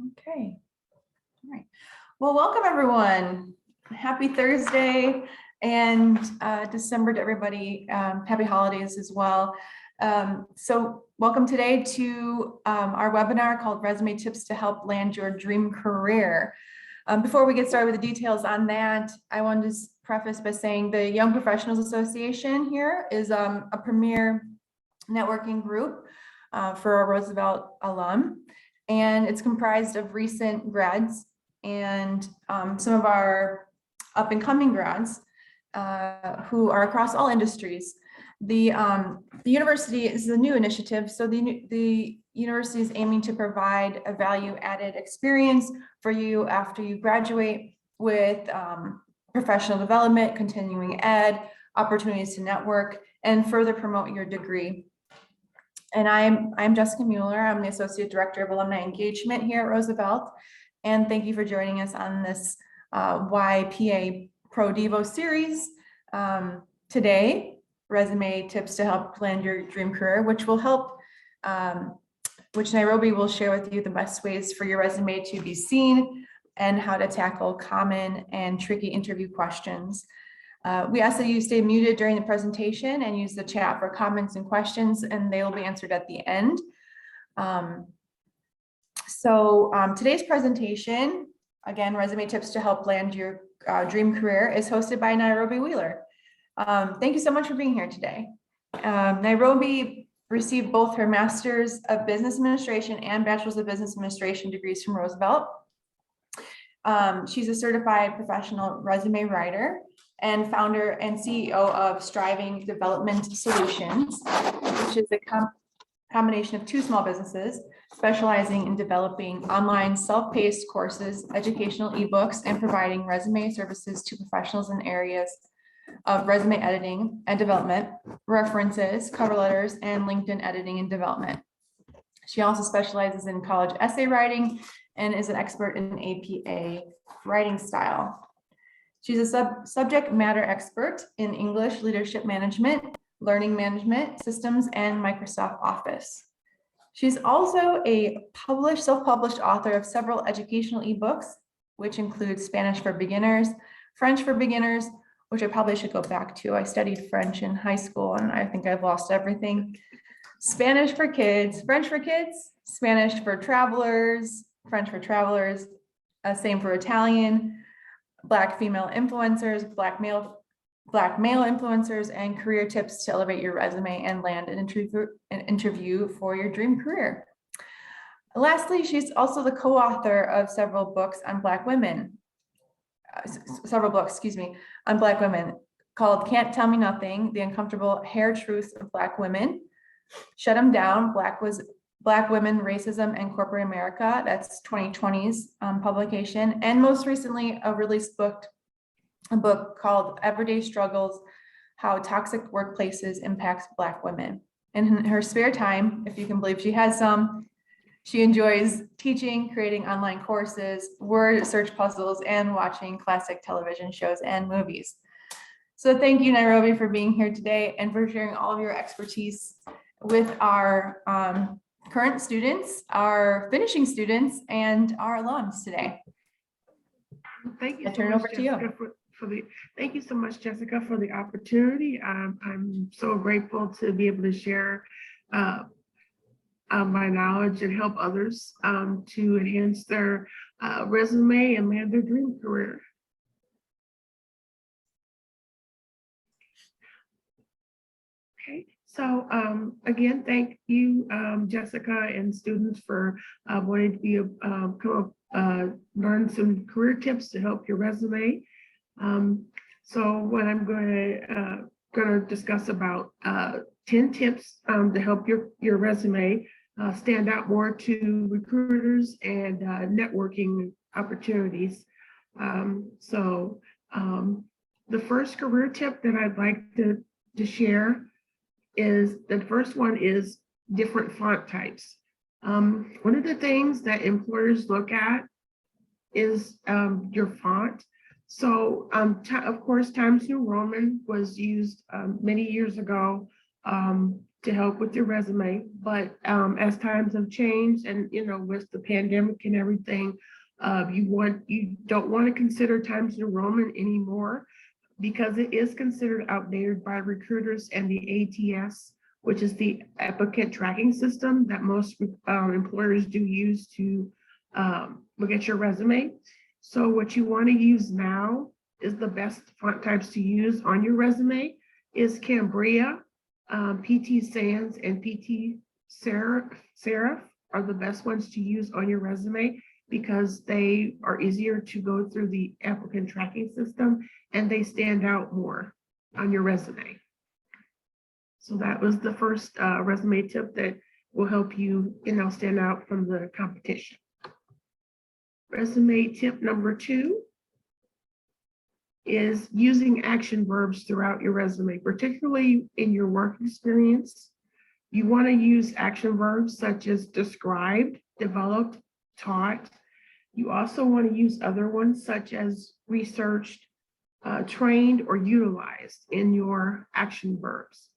Okay. All right. Well, welcome everyone. Happy Thursday and December to everybody. Happy holidays as well. So welcome today to our webinar called Resume Tips to Help Land Your Dream Career. Before we get started with the details on that, I want to just preface by saying the Young Professionals Association here is a premier networking group for a Roosevelt alum. And it's comprised of recent grads and some of our up and coming grads who are across all industries. The university is a new initiative, so the university is aiming to provide a value-added experience for you after you graduate with professional development, continuing ed, opportunities to network, and further promote your degree. And I'm Jessica Mueller. I'm the Associate Director of Alumni Engagement here at Roosevelt. And thank you for joining us on this YPA Pro Devo series. Today, Resume Tips to Help Land Your Dream Career, which will help, which Nyrobi will share with you the best ways for your resume to be seen and how to tackle common and tricky interview questions. We ask that you stay muted during the presentation and use the chat for comments and questions, and they will be answered at the end. Today's presentation, again, Resume Tips to Help Land Your Dream Career, is hosted by Nyrobi Wheeler. Thank you so much for being here today. Nyrobi received both her Master's of Business Administration and Bachelor's of Business Administration degrees from Roosevelt. She's a certified professional resume writer and founder and CEO of Striving Development Solutions, which is a combination of two small businesses specializing in developing online self-paced courses, educational ebooks, and providing resume services to professionals in areas of resume editing and development, references, cover letters, and LinkedIn editing and development. She also specializes in college essay writing and is an expert in APA writing style. She's a subject matter expert in English, leadership management, learning management systems, and Microsoft Office. She's also a self-published author of several educational ebooks, which include Spanish for Beginners, French for Beginners, which I probably should go back to. I studied French in high school and I think I've lost everything. Spanish for Kids, French for Kids, Spanish for Travelers, French for Travelers, same for Italian, Black female influencers, Black male influencers, and career tips to elevate your resume and land an interview for your dream career. Lastly, she's also the co-author of several books on Black women, on Black women called Can't Tell Me Nothing, The Uncomfortable Hair Truths of Black Women, Shut 'Em Down, Black Women, Racism, and Corporate America. That's 2020's publication. And most recently, a book called Everyday Struggles, How Toxic Workplaces Impacts Black Women. In her spare time, if you can believe she has some, she enjoys teaching, creating online courses, word search puzzles, and watching classic television shows and movies. So thank you, Nyrobi, for being here today and for sharing all of your expertise with our current students, our finishing students, and our alums today. Thank you. I turn it over to you. Thank you so much, Jessica, for the opportunity. I'm so grateful to be able to share my knowledge and help others to enhance their resume and land their dream career. Okay, so again, thank you, Jessica and students, for wanting to be learn some career tips to help your resume. So what I'm going to discuss about 10 tips to help your resume stand out more to recruiters and networking opportunities. The first career tip that I'd like to share is, the first one is different font types. One of the things that employers look at is your font. So of course, Times New Roman was used many years ago to help with your resume. But as times have changed and, with the pandemic and everything, you don't want to consider Times New Roman anymore because it is considered outdated by recruiters and the ATS, which is the applicant tracking system that most employers do use to look at your resume. So what you want to use now is the best font types to use on your resume is Cambria, PT Sans, and PT Serif are the best ones to use on your resume because they are easier to go through the applicant tracking system and they stand out more on your resume. So that was the first resume tip that will help you, stand out from the competition. Resume tip number 2 is using action verbs throughout your resume, particularly in your work experience. You want to use action verbs such as described, developed, taught. You also want to use other ones such as researched, trained, or utilized in your action verbs.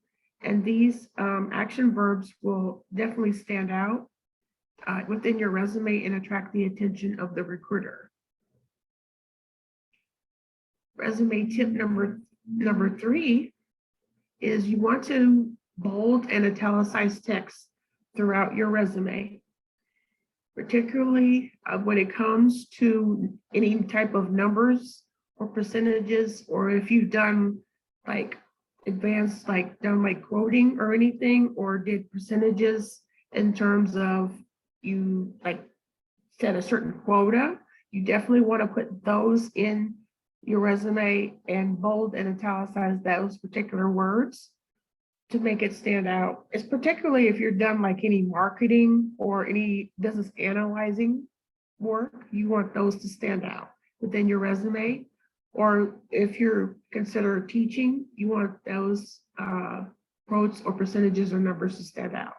And these action verbs will definitely stand out within your resume and attract the attention of the recruiter. Resume tip number 3 is you want to bold and italicize text throughout your resume, particularly when it comes to any type of numbers or percentages, or if you've done like advanced, like quoting or anything, or did percentages in terms of you like set a certain quota, you definitely want to put those in your resume and bold and italicize those particular words to make it stand out. It's particularly if you're done like any marketing or any business analyzing work, you want those to stand out within your resume. Or if you're considered teaching, you want those quotes or percentages or numbers to stand out.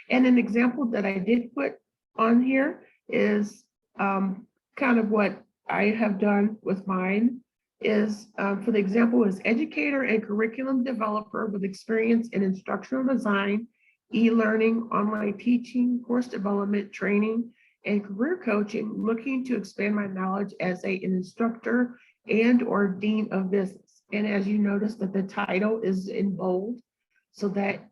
And an example that I did put on here is kind of what I have done with mine is, for the example, is educator and curriculum developer with experience in instructional design, e-learning, online teaching, course development, training, and career coaching, looking to expand my knowledge as an instructor and or dean of business. And as you notice that the title is in bold, so that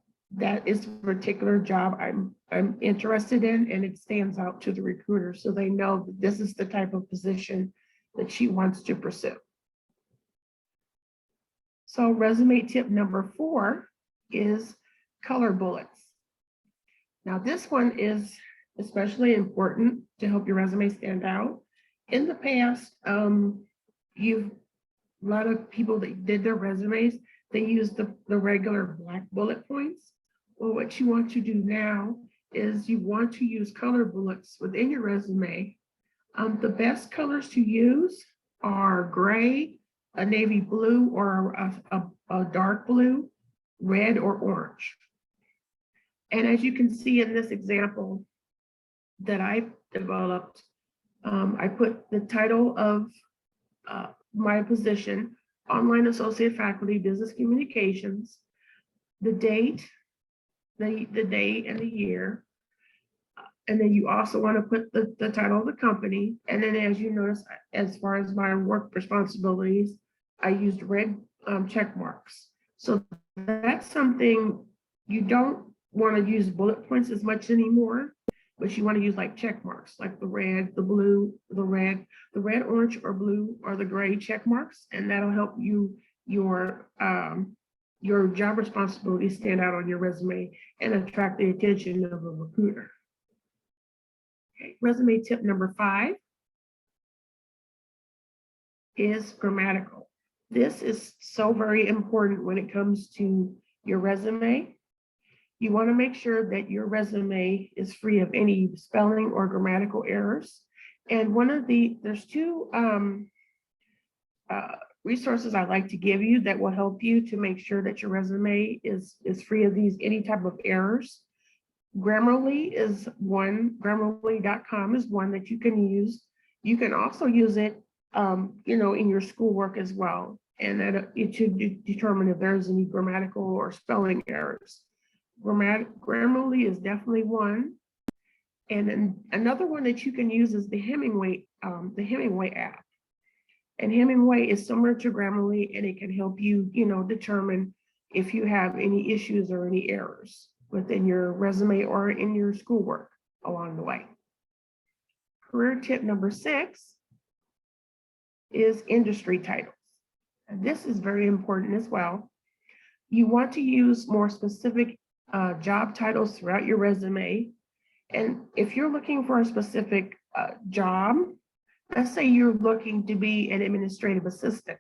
is a particular job I'm interested in, and it stands out to the recruiter so they know that this is the type of position that she wants to pursue. So resume tip number 4 is color bullets. Now this one is especially important to help your resume stand out. In the past, a lot of people that did their resumes, they used the regular black bullet points. Well, what you want to do now is you want to use color bullets within your resume. The best colors to use are gray, a navy blue, or a dark blue, red, or orange. And as you can see in this example that I developed, I put the title of my position, Online Associate Faculty, Business Communications, the date, the day and the year. And then you also want to put the title of the company. And then as you notice, as far as my work responsibilities, I used red check marks. So that's something you don't want to use bullet points as much anymore, but you want to use like check marks, like the red, the blue, the red, orange, or blue, or the gray check marks. And that'll help your job responsibilities stand out on your resume and attract the attention of a recruiter. Okay, resume tip number 5 is grammatical. This is so very important when it comes to your resume. You want to make sure that your resume is free of any spelling or grammatical errors. And there's 2 resources I'd like to give you that will help you to make sure that your resume is free of any type of errors. Grammarly is one, Grammarly.com is one that you can use. You can also use it, in your schoolwork as well, and that it should determine if there's any grammatical or spelling errors. Grammarly is definitely one. And then another one that you can use is the Hemingway app. And Hemingway is similar to Grammarly, and it can help you, determine if you have any issues or any errors within your resume or in your schoolwork along the way. Career tip number 6 is industry titles. And this is very important as well. You want to use more specific job titles throughout your resume. And if you're looking for a specific job, let's say you're looking to be an administrative assistant,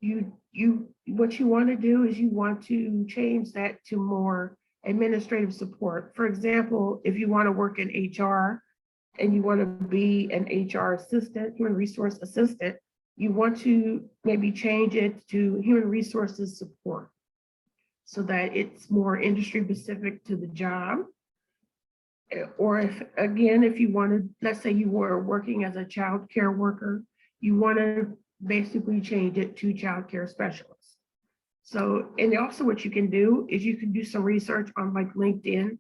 what you want to do is you want to change that to more administrative support. For example, if you want to work in HR and you want to be an HR assistant, human resource assistant, you want to maybe change it to human resources support so that it's more industry specific to the job. Or if you wanted, let's say you were working as a child care worker, you want to basically change it to child care specialist. So, and also what you can do is you can do some research on like LinkedIn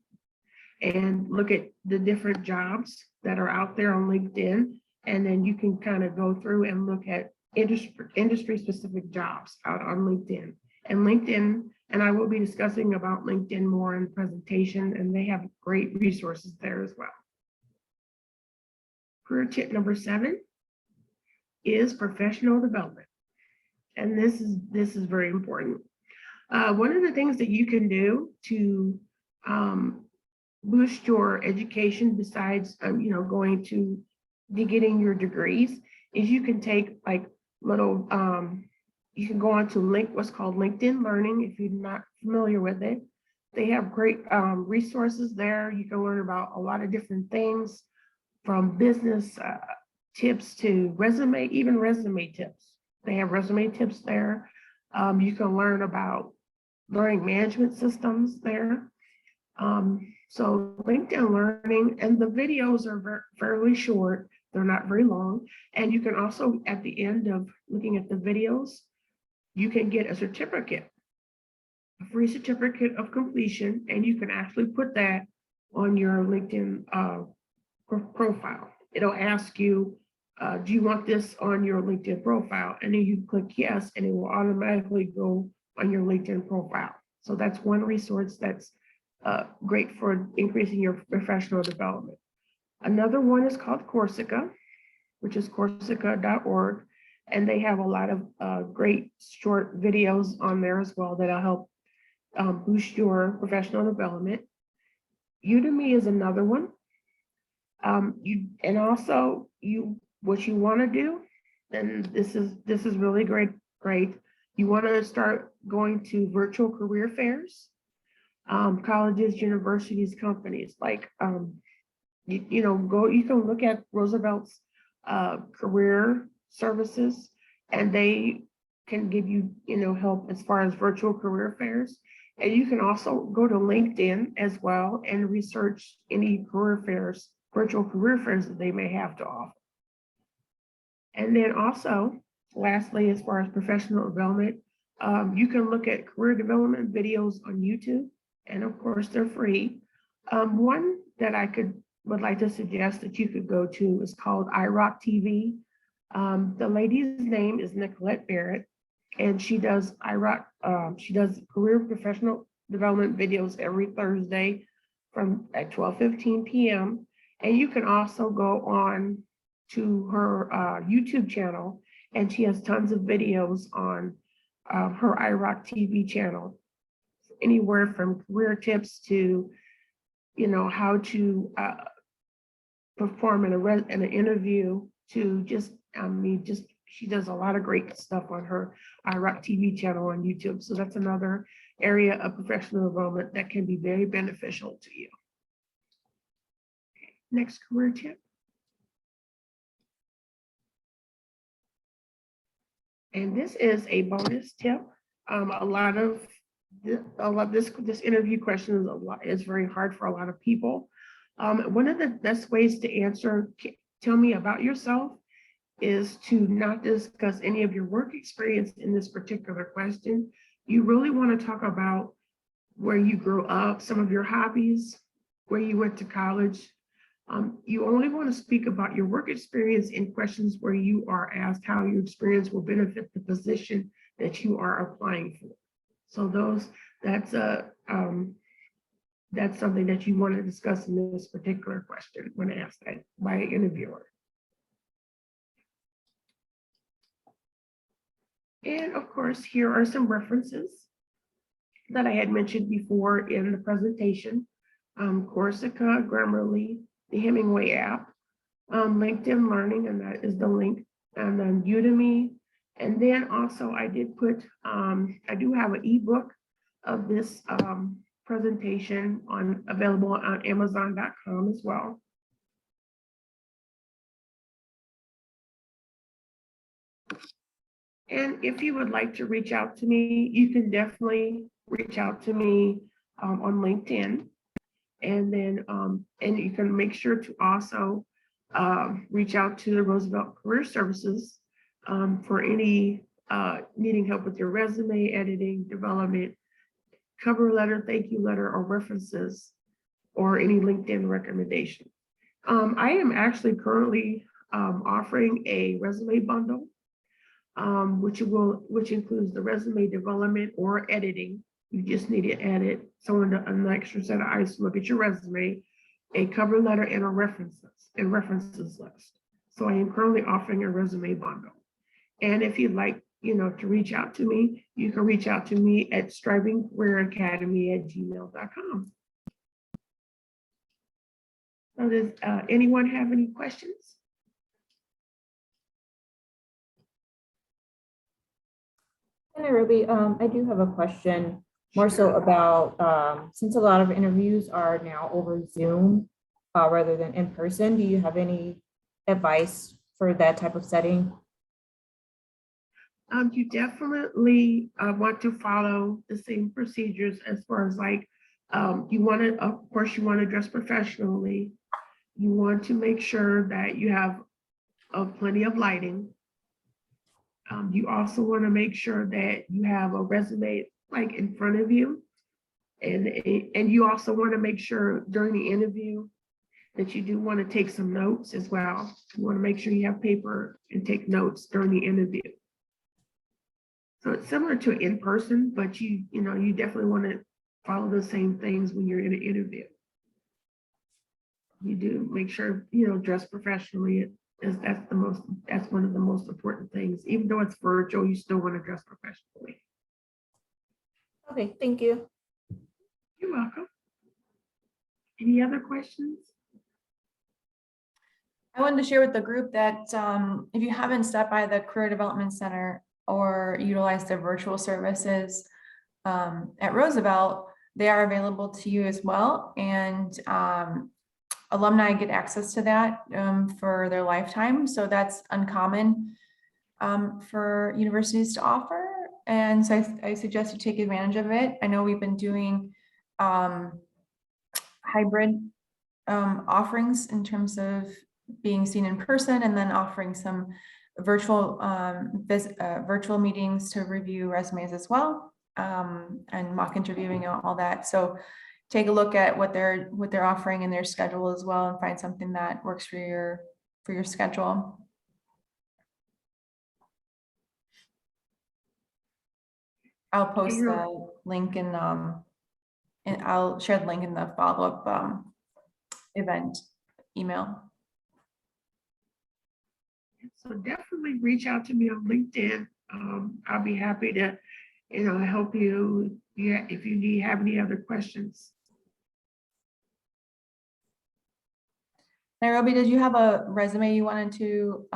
and look at the different jobs that are out there on LinkedIn. And then you can kind of go through and look at industry specific jobs out on LinkedIn. And I will be discussing about LinkedIn more in the presentation, and they have great resources there as well. Career tip number 7 is professional development. And this is very important. One of the things that you can do to boost your education besides going to getting your degrees is you can take like little you can go on to what's called LinkedIn Learning if you're not familiar with it. They have great resources there. You can learn about a lot of different things from business tips to even resume tips. They have resume tips there. You can learn about learning management systems there. So LinkedIn Learning, and the videos are fairly short. They're not very long. And you can also, at the end of looking at the videos, you can get a certificate, a free certificate of completion, and you can actually put that on your LinkedIn profile. It'll ask you, do you want this on your LinkedIn profile? And then you click yes, and it will automatically go on your LinkedIn profile. So that's one resource that's great for increasing your professional development. Another one is called Coursera, which is coursera.org. And they have a lot of great short videos on there as well that'll help boost your professional development. Udemy is another one. What you want to do, and this is really great. You want to start going to virtual career fairs, colleges, universities, companies. Like you can look at Roosevelt's career services, and they can give you help as far as virtual career fairs. And you can also go to LinkedIn as well and research any career fairs, virtual career fairs that they may have to offer. And then also, lastly, as far as professional development, you can look at career development videos on YouTube, and of course they're free. One that would like to suggest that you could go to is called iRock TV. The lady's name is Nicolette Barrett, and she does she does career professional development videos every Thursday at 12:15 p.m. And you can also go on to her YouTube channel, and she has tons of videos on her iRock TV channel, anywhere from career tips to how to perform in an interview to she does a lot of great stuff on her iRock TV channel on YouTube. So that's another area of professional development that can be very beneficial to you. Okay, next career tip. And this is a bonus tip. This interview question is very hard for a lot of people. One of the best ways to answer, tell me about yourself, is to not discuss any of your work experience in this particular question. You really want to talk about where you grew up, some of your hobbies, where you went to college. You only want to speak about your work experience in questions where you are asked how your experience will benefit the position that you are applying for. So that's something that you want to discuss in this particular question when asked that by an interviewer. And of course, here are some references that I had mentioned before in the presentation. Corsica, Grammarly, the Hemingway app, LinkedIn Learning, and that is the link, and then Udemy. And then also I did put, I do have an ebook of this presentation available on Amazon.com as well. And if you would like to reach out to me, you can definitely reach out to me on LinkedIn. And then, and you can make sure to also reach out to the Roosevelt Career Services for any needing help with your resume, editing, development, cover letter, thank you letter, or references, or any LinkedIn recommendation. I am actually currently offering a resume bundle, which includes the resume development or editing. You just need to edit an extra set of eyes to look at your resume, a cover letter, and a references list. So I am currently offering a resume bundle. And if you'd like, to reach out to me, you can reach out to me at strivingcareeracademy@gmail.com. So does anyone have any questions? Nyrobi, I do have a question more so about, since a lot of interviews are now over Zoom rather than in person, do you have any advice for that type of setting? You definitely want to follow the same procedures as far as like, you want to, of course, you want to dress professionally. You want to make sure that you have plenty of lighting. You also want to make sure that you have a resume like in front of you. And you also want to make sure during the interview that you do want to take some notes as well. You want to make sure you have paper and take notes during the interview. So it's similar to in person, but you definitely want to follow the same things when you're in an interview. You do make sure, dress professionally. That's one of the most important things. Even though it's virtual, you still want to dress professionally. Okay, thank you. You're welcome. Any other questions? I wanted to share with the group that if you haven't stopped by the Career Development Center or utilized their virtual services at Roosevelt, they are available to you as well. And alumni get access to that for their lifetime. So that's uncommon for universities to offer. And so I suggest you take advantage of it. I know we've been doing hybrid offerings in terms of being seen in person and then offering some virtual virtual meetings to review resumes as well, and mock interviewing and all that. So take a look at what they're offering in their schedule as well and find something that works for your schedule. I'll post the link and I'll share the link in the follow-up event email. So definitely reach out to me on LinkedIn. I'll be happy to, help you. Yeah, if you have any other questions. Nyrobi, did you have a resume you wanted to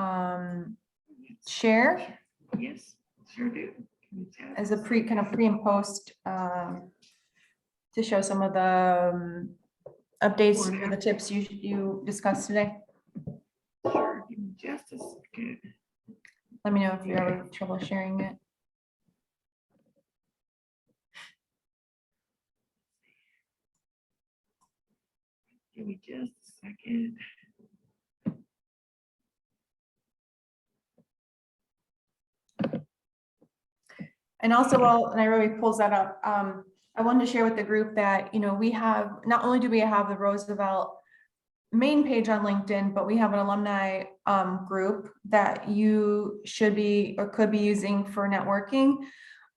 share? Yes, sure do. As a pre and post to show some of the updates for the tips you discussed today? Sure, give me just a second. Let me know if you're having trouble sharing it. Give me just a second. And also, while Nyrobi pulls that up, I wanted to share with the group that, we have, not only do we have the Roosevelt main page on LinkedIn, but we have an alumni group that you should be or could be using for networking.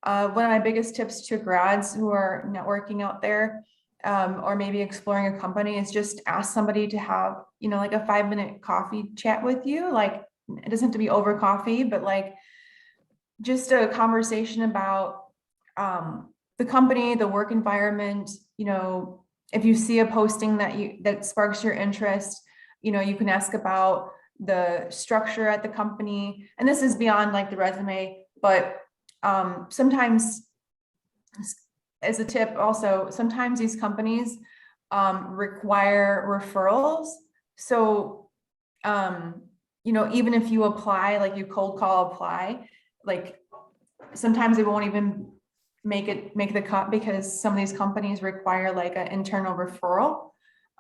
One of my biggest tips to grads who are networking out there, or maybe exploring a company, is just ask somebody to have, like a 5-minute coffee chat with you. Like, it doesn't have to be over coffee, but like just a conversation about the company, the work environment. If you see a posting that sparks your interest, you can ask about the structure at the company. And this is beyond like the resume, but sometimes, as a tip also, sometimes these companies require referrals. So, even if you apply, like you cold call apply, like sometimes they won't even make the cut because some of these companies require like an internal referral.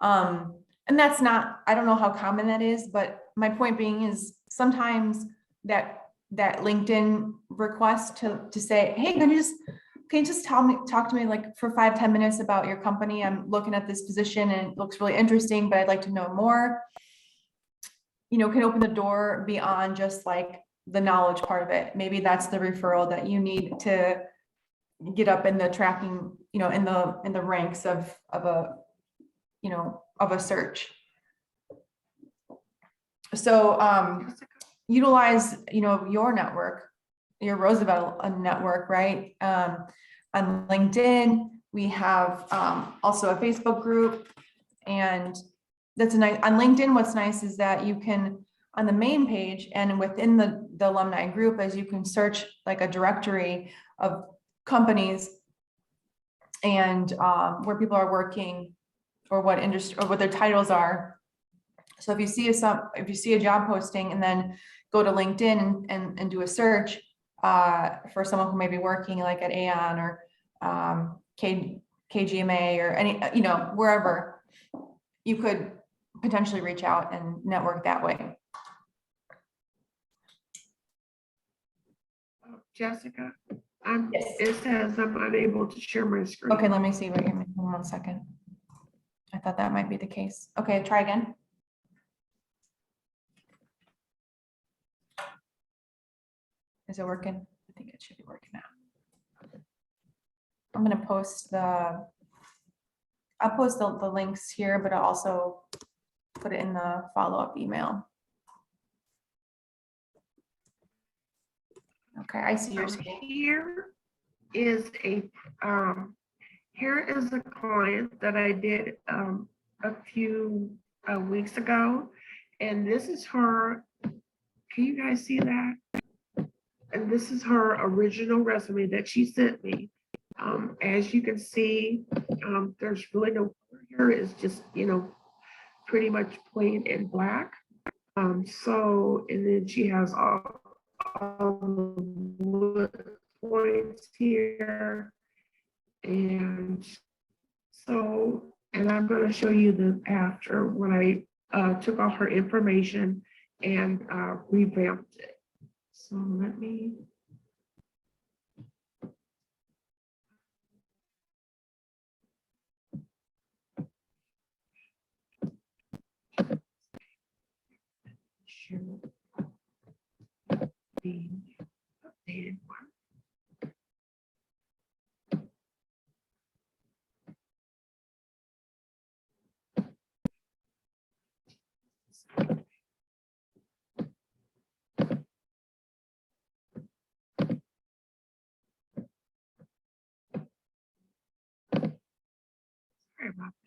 And that's not, I don't know how common that is, but my point being is sometimes that LinkedIn request to say, hey, can you just talk to me like for 5-10 minutes about your company? I'm looking at this position and it looks really interesting, but I'd like to know more. Can open the door beyond just like the knowledge part of it. Maybe that's the referral that you need to get up in the tracking, in the ranks of a search. So utilize, your network, your Roosevelt network, right? On LinkedIn, we have also a Facebook group, and that's nice. On LinkedIn, what's nice is that you can, on the main page and within the alumni group, as you can search like a directory of companies and where people are working or what industry or what their titles are. So if you see a job posting and then go to LinkedIn and do a search for someone who may be working like at Aon or KGMA or any, wherever, you could potentially reach out and network that way. Jessica, Yes. it says I'm unable to share my screen. Okay, let me see what you're making. 1 second. I thought that might be the case. Okay, try again. Is it working? I think it should be working now. I'm gonna post I'll post the links here, but I'll also put it in the follow-up email. Okay, I see your screen. Here is a client that I did a few weeks ago, and this is her. Can you guys see that? And this is her original resume that she sent me. As you can see, there's really no color here. It's just, pretty much plain and black. And then she has all the bullet points here. And I'm going to show you the after when I took all her information and revamped it. So let me. Share the updated one. Sorry about this.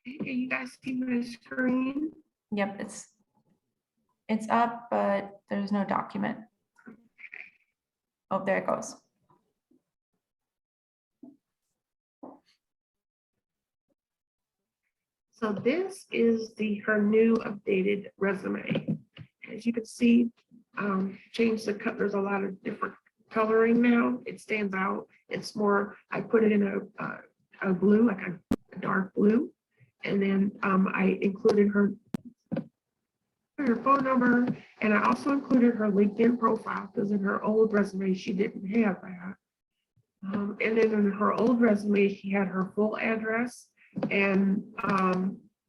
Can you guys see my screen? Yep, it's It's up, but there's no document. Oh, there it goes. So this is her new updated resume. As you can see, change the cut. There's a lot of different coloring now. It stands out. It's more, I put it in a blue, like a dark blue. And then I included her phone number, and I also included her LinkedIn profile because in her old resume, she didn't have that. And then in her old resume, she had her full address. And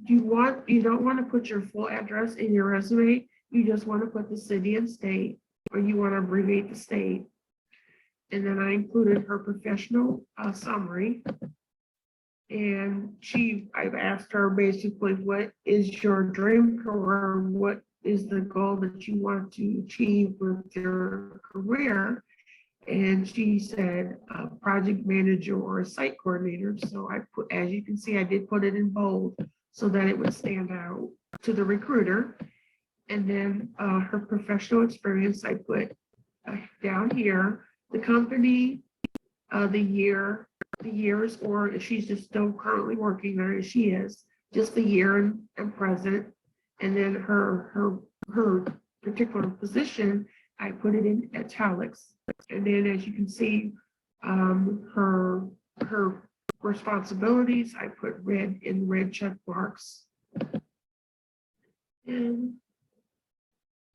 you don't want to put your full address in your resume. You just want to put the city and state, or you want to abbreviate the state. And then I included her professional summary. And I've asked her basically, what is your dream career? What is the goal that you want to achieve with your career? And she said, project manager or a site coordinator. So I put, as you can see, I did put it in bold so that it would stand out to the recruiter. And then her professional experience, I put down here, the company, the years, or if she's just still currently working there, as she is, just the year and present. And then her particular position, I put it in italics. And then as you can see, her responsibilities, I put red check marks. And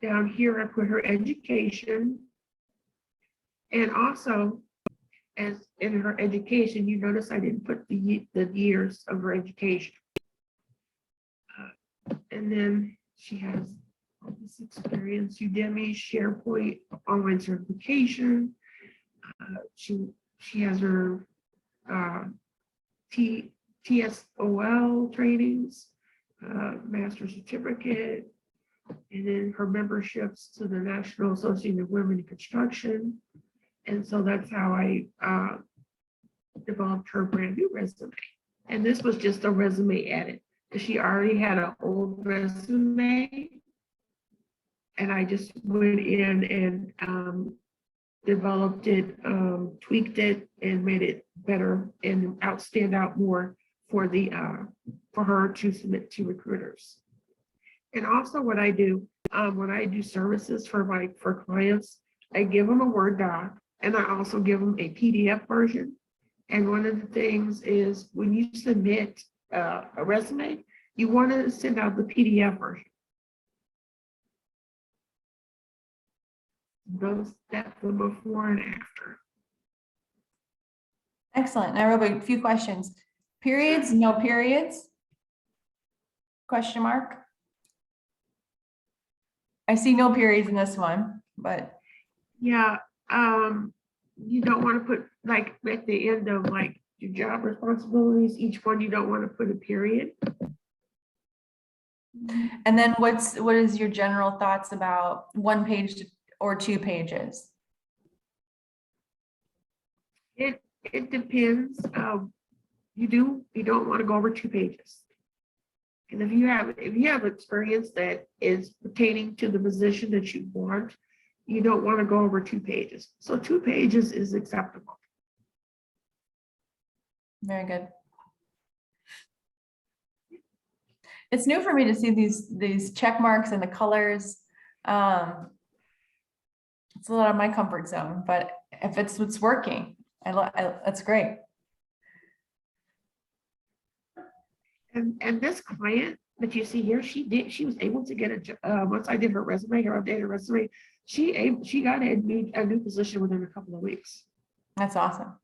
down here, I put her education. And also, as in her education, you notice I didn't put the years of her education. And then she has all this experience, Udemy, SharePoint, online certification. She has her TSOL trainings, master's certificate, and then her memberships to the National Association of Women in Construction. And so that's how I developed her brand new resume. And this was just a resume edit because she already had an old resume. And I just went in and developed it, tweaked it, and made it better and stand out more for her to submit to recruiters. And also what I do when I do services for clients, I give them a Word doc, and I also give them a PDF version. And one of the things is when you submit a resume, you want to send out the PDF version. That's the before and after. Excellent. Nyrobi, a few questions. Periods, no periods? Question mark? I see no periods in this one, but. Yeah, you don't want to put, like, at the end of like your job responsibilities, each one you don't want to put a period. And then what is your general thoughts about 1 page or 2 pages? It depends. You don't want to go over 2 pages. And if you have experience that is pertaining to the position that you want, you don't want to go over 2 pages. So 2 pages is acceptable. Very good. It's new for me to see these check marks and the colors. It's a lot of my comfort zone, but if it's working, that's great. And this client that you see here, she was able to get once I did her updated resume, she got a new position within a couple of weeks. That's awesome.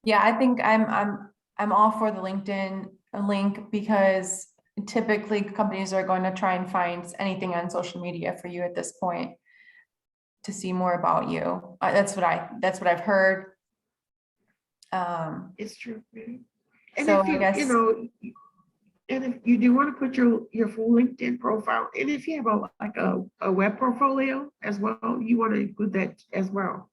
Yeah, I think I'm all for the LinkedIn link because typically companies are going to try and find anything on social media for you at this point to see more about you. That's what I've heard. It's true. And So if you, I guess, and if you do want to put your full LinkedIn profile, and if you have a web portfolio as well, you want to include that as well.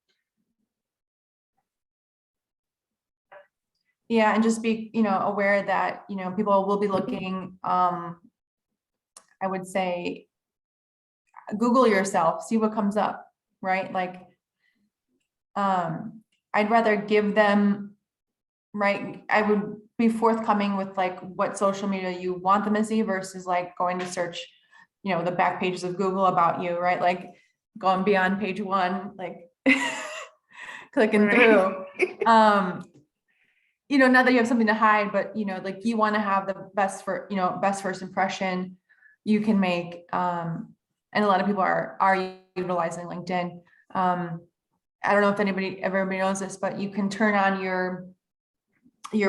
yeah, and just be, aware that, people will be looking. I I would say, Google yourself, see what comes up, right? Like, I'd rather give them, right? I would be forthcoming with like what social media you want them to see versus like going to search, the back pages of Google about you, right? Like going beyond page one, like clicking through. Not that you have something to hide, but like you want to have the best first impression you can make. And a lot of people are utilizing LinkedIn. I don't know if everybody knows this, but you can turn on your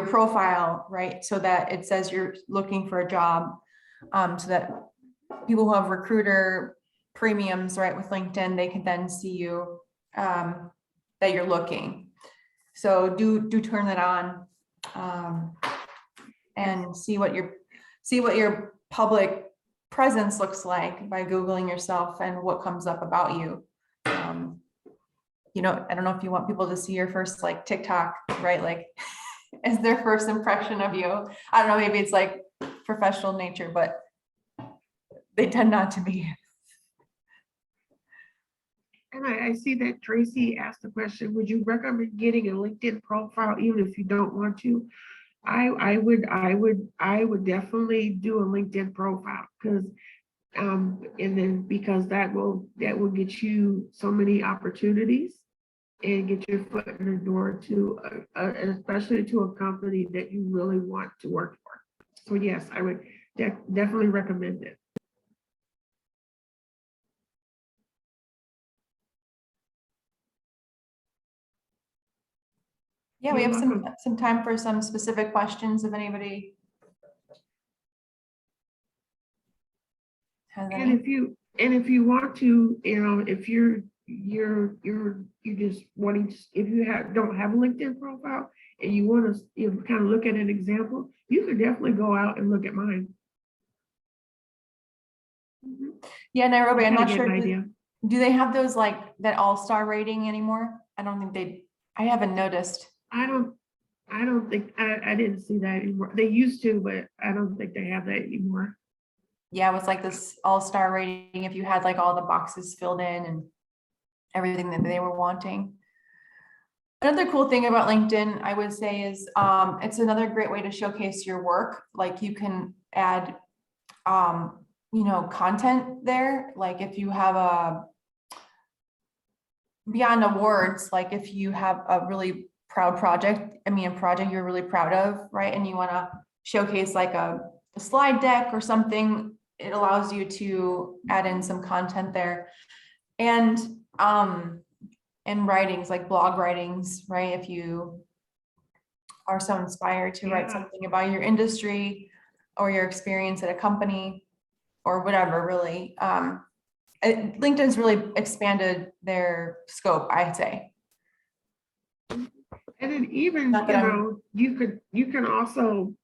profile, right? So that it says you're looking for a job, so that people who have recruiter premiums, right, with LinkedIn, they can then see you, that you're looking. So do turn that on, and see what your public presence looks like by Googling yourself and what comes up about you. I don't know if you want people to see your first like TikTok, right? Like as their first impression of you. I don't know, maybe it's like professional nature, but they tend not to be. And I see that Tracy asked the question, would you recommend getting a LinkedIn profile even if you don't want to? I would definitely do a LinkedIn profile because because that will get you so many opportunities and get your foot in the door to especially to a company that you really want to work for. So yes, I would definitely recommend it. Yeah, we You're have welcome. some time for some specific questions if anybody has And any. if you want to, if you're just wanting to, if you don't have a LinkedIn profile and you want to kind of look at an example, you could definitely go out and look at mine. Yeah, Nyrobi, I'm not Get sure. an idea. Do they have those like that all-star rating anymore? I don't think I haven't noticed. I don't think I didn't see that anymore. They used to, but I don't think they have that anymore. Yeah, it was like this all-star rating if you had like all the boxes filled in and everything that they were wanting. Another cool thing about LinkedIn, I would say, is it's another great way to showcase your work. Like you can add content there. Like if you have beyond awards, like if you have a really proud project, a project you're really proud of, right? And you want to showcase like a slide deck or something, it allows you to add in some content there. And writings, like blog writings, right? If you are so inspired to write something about your industry or your experience at a company or whatever, really. LinkedIn's really expanded their scope, I'd say. And then even, you can also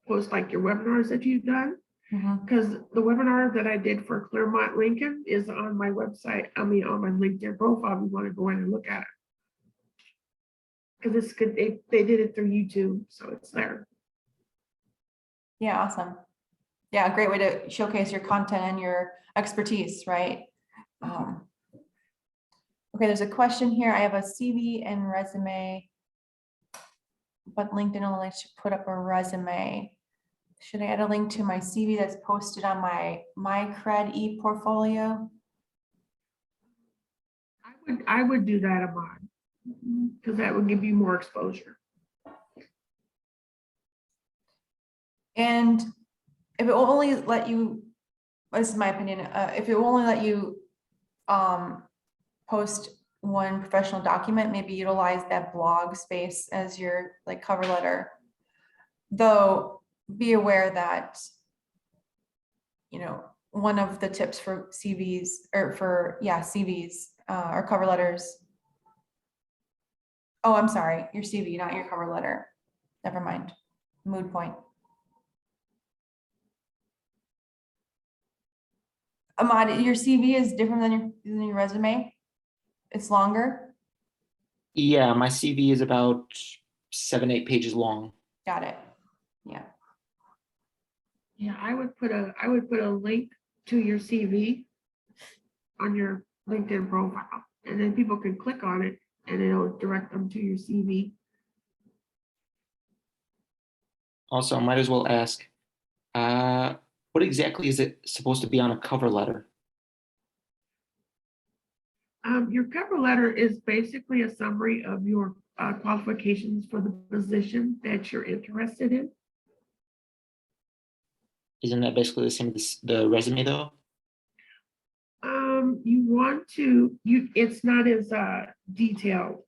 post like your webinars that you've done. Because the webinar that I did for Claremont Lincoln is on my website, on my LinkedIn profile, if you want to go in and look at it. Because it's good, they did it through YouTube, so it's there. Yeah, awesome. Yeah, a great way to showcase your content and your expertise, right? Okay, there's a question here. I have a CV and resume, but LinkedIn only lets you put up a resume. Should I add a link to my CV that's posted on my MyCred e-portfolio? I would do that, Ahmad, because that would give you more exposure. And if it will only let you, this is my opinion, if it will only let you post one professional document, maybe utilize that blog space as your like cover letter. Though be aware that, one of the tips for CVs CVs or cover letters. Oh, I'm sorry, your CV, not your cover letter. Never mind, mood point. Ahmad, your CV is different than your resume? It's longer? Yeah, my CV is about 7-8 pages long. Got it. Yeah. Yeah, I would put a link to your CV on your LinkedIn profile, and then people can click on it and it'll direct them to your CV. Also, I might as well ask, what exactly is it supposed to be on a cover letter? Your cover letter is basically a summary of your qualifications for the position that you're interested in. Isn't that basically the same as the resume though? You want to, it's not as detailed.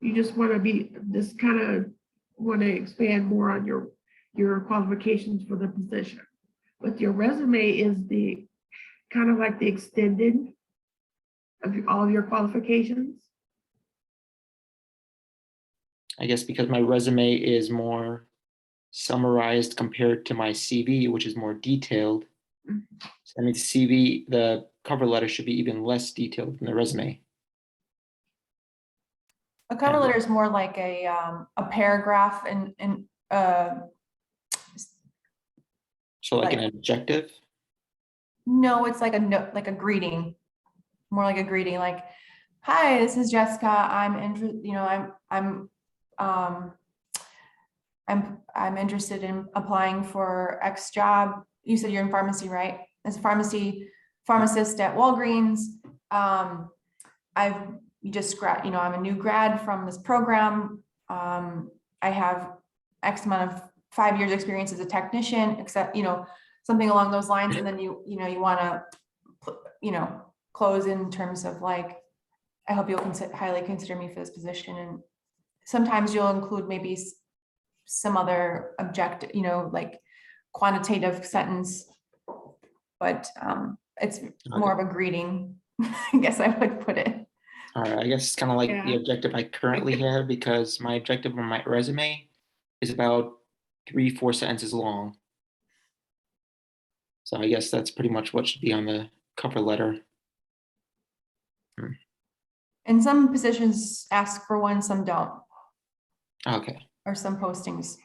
You just want to kind of want to expand more on your qualifications for the position. But your resume is the kind of like the extended of all of your qualifications. I guess because my resume is more summarized compared to my CV, which is more detailed. So I mean, the CV, the cover letter should be even less detailed than the resume. A cover Yeah. letter is more like a paragraph and So like Like- an objective. no, it's like a note, like a greeting, more like a greeting, like, hi, this is Jessica. I'm interested, um, I'm interested in applying for X job. You said you're in pharmacy, right? As a pharmacist at Walgreens. I've I'm a new grad from this program. I have X amount of 5 years experience as a technician, except, something along those lines. And then you want to, close in terms of like, I hope you'll highly consider me for this position. And sometimes you'll include maybe some other objective, like quantitative sentence, but it's more of a greeting, I guess I would put it. All right, I guess it's kind of like the Yeah. objective I currently have because my objective on my resume is about 3-4 sentences long. So I guess that's pretty much what should be on the cover letter. And some positions ask for one, some don't, Okay. or some postings.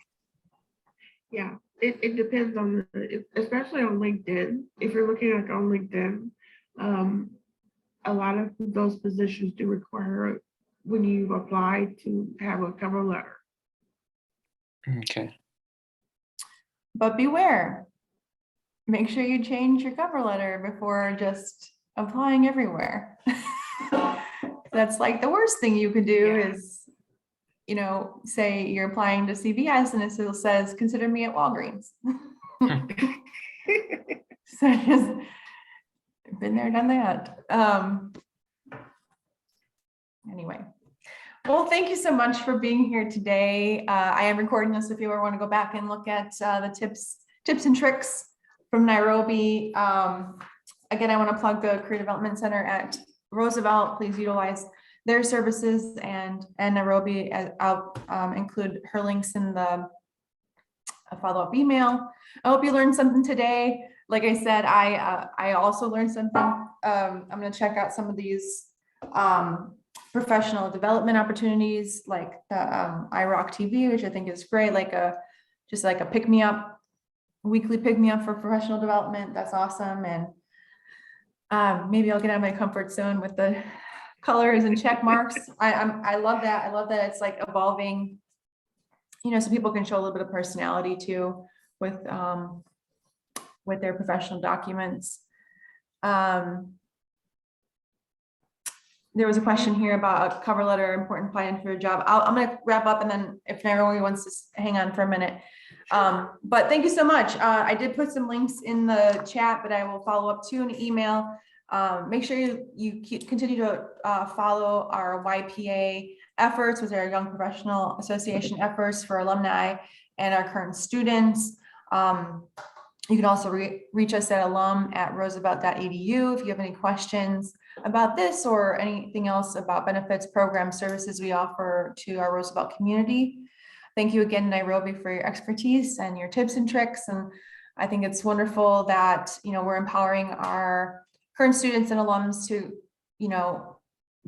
Yeah, it depends on especially on LinkedIn. If you're looking like on LinkedIn, a lot of those positions do require when you apply to have a cover letter. Okay. But beware, make sure you change your cover letter before just applying everywhere. That's like the worst thing you could do Yeah. is, say you're applying to CVS and it still says, consider me at Walgreens. So just been there, done that. Anyway. Well, thank you so much for being here today. I am recording this if you ever want to go back and look at the tips and tricks from Nyrobi. Again, I want to plug the Career Development Center at Roosevelt. Please utilize their services and Nyrobi. I'll include her links in the follow-up email. I hope you learned something today. Like I said, I also learned something. I'm going to check out some of these professional development opportunities like the iRock TV, which I think is great, just like a pick-me-up, weekly pick-me-up for professional development. That's awesome. And maybe I'll get out of my comfort zone with the colors and check marks. I love that. I love that it's like evolving, so people can show a little bit of personality too with their professional documents. There was a question here about a cover letter, important plan for a job. I'm going to wrap up, and then if Nyrobi wants to hang on for a minute. But thank you so much. I did put some links in the chat, but I will follow up too in an email. Make sure you continue to follow our YPA efforts, which are our Young Professional Association efforts for alumni and our current students. You can also reach us at alum@roosevelt.edu if you have any questions about this or anything else about benefits, programs, services we offer to our Roosevelt community. Thank you again, Nyrobi, for your expertise and your tips and tricks. And I think it's wonderful that, we're empowering our current students and alums to,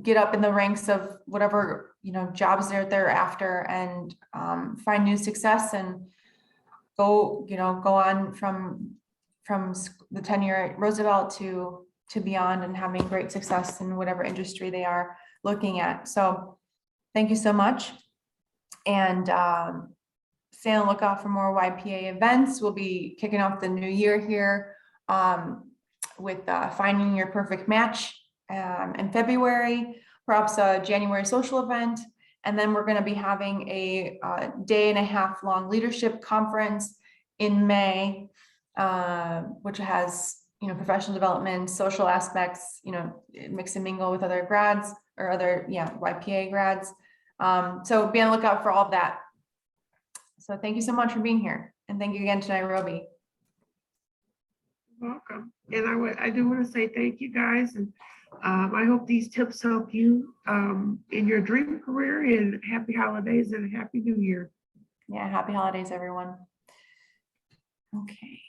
get up in the ranks of whatever, jobs they're after and find new success and go on from the tenure at Roosevelt to beyond and having great success in whatever industry they are looking at. So thank you so much. And stay on the lookout for more YPA events. We'll be kicking off the new year here with finding your perfect match in February, perhaps a January social event. And then we're going to be having a day-and-a-half long leadership conference in May, which has, professional development, social aspects, mix and mingle with other grads or other, YPA grads. So be on the lookout for all of that. So thank you so much for being here. And thank you again to Nyrobi. Welcome. And I do want to say thank you guys. And I hope these tips help you in your dream career, and happy holidays and a happy new year. Yeah, happy holidays, everyone. Okay.